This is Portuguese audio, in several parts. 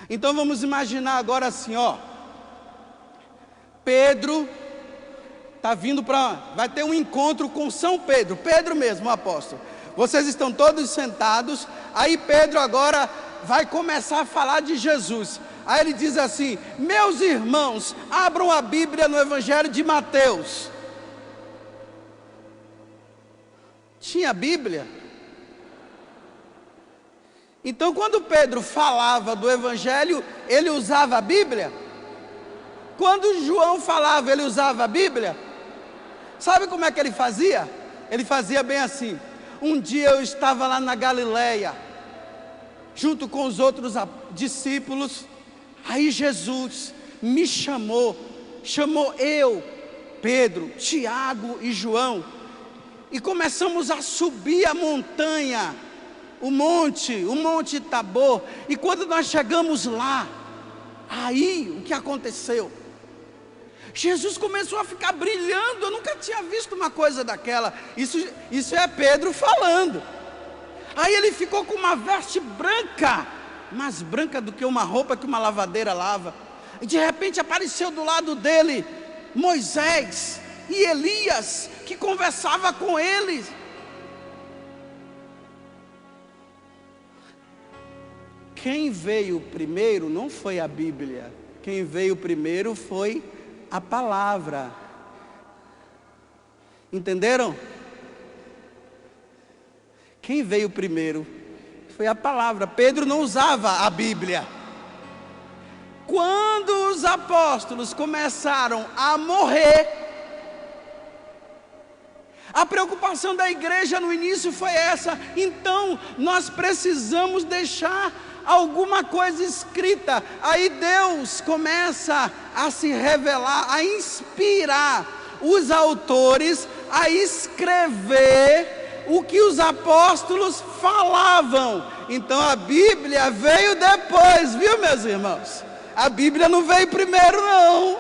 Então vamos imaginar agora assim, ó. Pedro está vindo vai ter um encontro com São Pedro, Pedro mesmo, o apóstolo. Vocês estão todos sentados, aí Pedro agora vai começar a falar de Jesus. Aí ele diz assim: meus irmãos, abram a Bíblia no Evangelho de Mateus. Tinha Bíblia? Então quando Pedro falava do Evangelho, ele usava a Bíblia? Quando João falava, ele usava a Bíblia? Sabe como é que ele fazia? Ele fazia bem assim: um dia eu estava lá na Galileia, junto com os outros discípulos, aí Jesus me chamou eu, Pedro, Tiago e João, e começamos a subir a montanha, o Monte Tabor, e quando nós chegamos lá, aí o que aconteceu? Jesus começou a ficar brilhando, eu nunca tinha visto uma coisa daquela, isso é Pedro falando. Aí ele ficou com uma veste branca, mais branca do que uma roupa que uma lavadeira lava, e de repente apareceu do lado dele Moisés e Elias, que conversava com eles. Quem veio primeiro não foi a Bíblia, quem veio primeiro foi a palavra. Entenderam? Quem veio primeiro foi a palavra. Pedro não usava a Bíblia. Quando os apóstolos começaram a morrer, a preocupação da igreja no início foi essa: então nós precisamos deixar alguma coisa escrita. Aí Deus começa a se revelar, a inspirar os autores a escrever o que os apóstolos falavam. Então a Bíblia veio depois, viu, meus irmãos? A Bíblia não veio primeiro, não.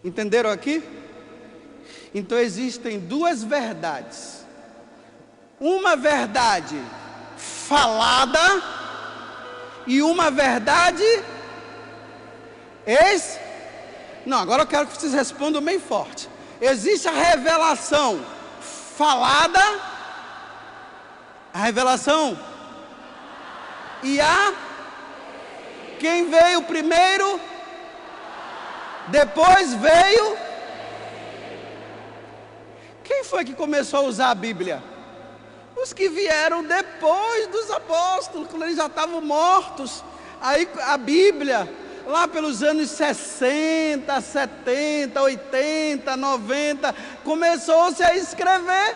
Entenderam aqui? Então existem duas verdades: uma verdade falada e uma verdade não, agora eu quero que vocês respondam bem forte. Existe a revelação falada, a revelação, e quem veio primeiro, depois veio. Quem foi que começou a usar a Bíblia? Os que vieram depois dos apóstolos, quando eles já estavam mortos. Aí a Bíblia, lá pelos anos 60, 70, 80, 90, começou-se a escrever.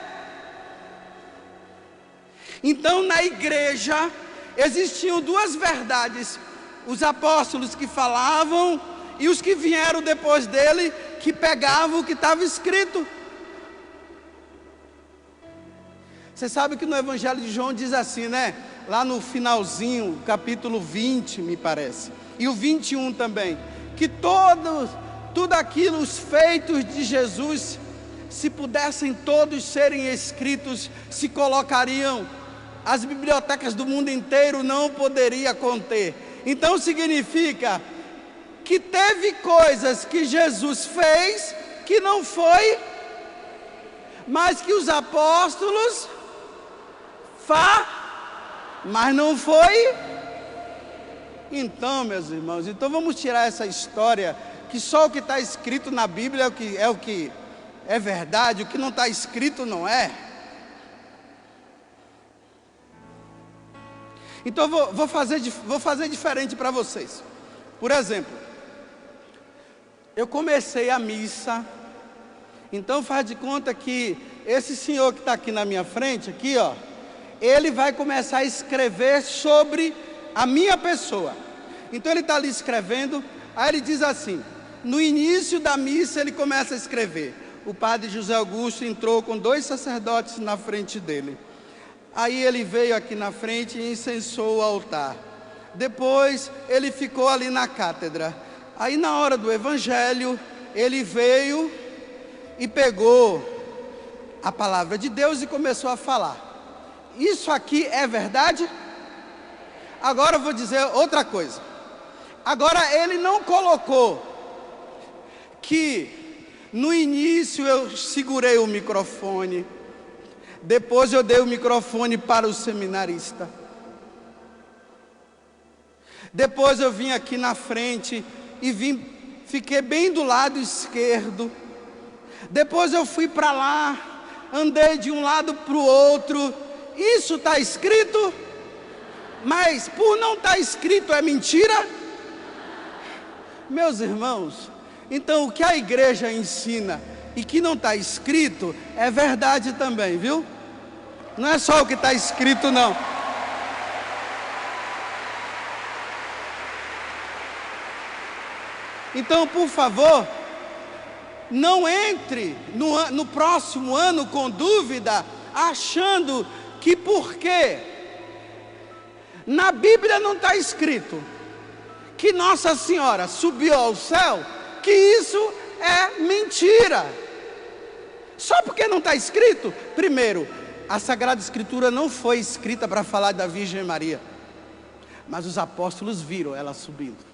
Então na igreja existiam duas verdades: os apóstolos que falavam e os que vieram depois dele, que pegavam o que estava escrito. Você sabe que no Evangelho de João diz assim, né? Lá no finalzinho, capítulo 20, me parece, e o 21 também, que tudo aquilo, os feitos de Jesus, se pudessem todos serem escritos, se colocariam, as bibliotecas do mundo inteiro não poderia conter. Então significa que teve coisas que Jesus fez que não foi, mas que os apóstolos mas não foi. Então, meus irmãos, vamos tirar essa história que só o que está escrito na Bíblia é o que é verdade, o que não está escrito não é. Então vou fazer diferente para vocês. Por exemplo, eu comecei a missa, então faz de conta que esse senhor que está aqui na minha frente, aqui ó, ele vai começar a escrever sobre a minha pessoa. Então ele está ali escrevendo, aí ele diz assim, no início da missa ele começa a escrever: o padre José Augusto entrou com 2 sacerdotes na frente dele. Aí ele veio aqui na frente e incensou o altar. Depois ele ficou ali na cátedra. Aí na hora do evangelho, ele veio e pegou a palavra de Deus e começou a falar. Isso aqui é verdade? Agora eu vou dizer outra coisa. Agora ele não colocou que no início eu segurei o microfone, depois eu dei o microfone para o seminarista, depois eu vim aqui na frente e fiquei bem do lado esquerdo, depois eu fui para lá, andei de um lado para o outro. Isso está escrito? Mas por não estar escrito é mentira? Meus irmãos, então o que a igreja ensina e que não está escrito é verdade também, viu? Não é só o que está escrito, não. Então, por favor, não entre no próximo ano com dúvida, achando que porque na Bíblia não está escrito que Nossa Senhora subiu ao céu, que isso é mentira. Só porque não está escrito. Primeiro, a Sagrada Escritura não foi escrita para falar da Virgem Maria, mas os apóstolos viram ela subindo.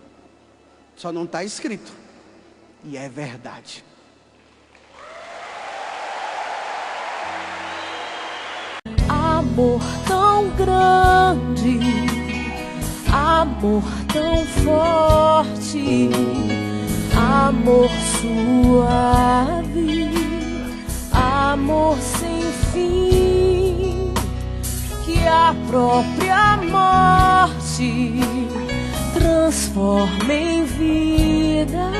Só não está escrito, e é verdade. Amor tão grande, amor tão forte, amor suave, amor sem fim, que a própria morte transforma em vida,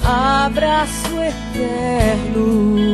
abraço eterno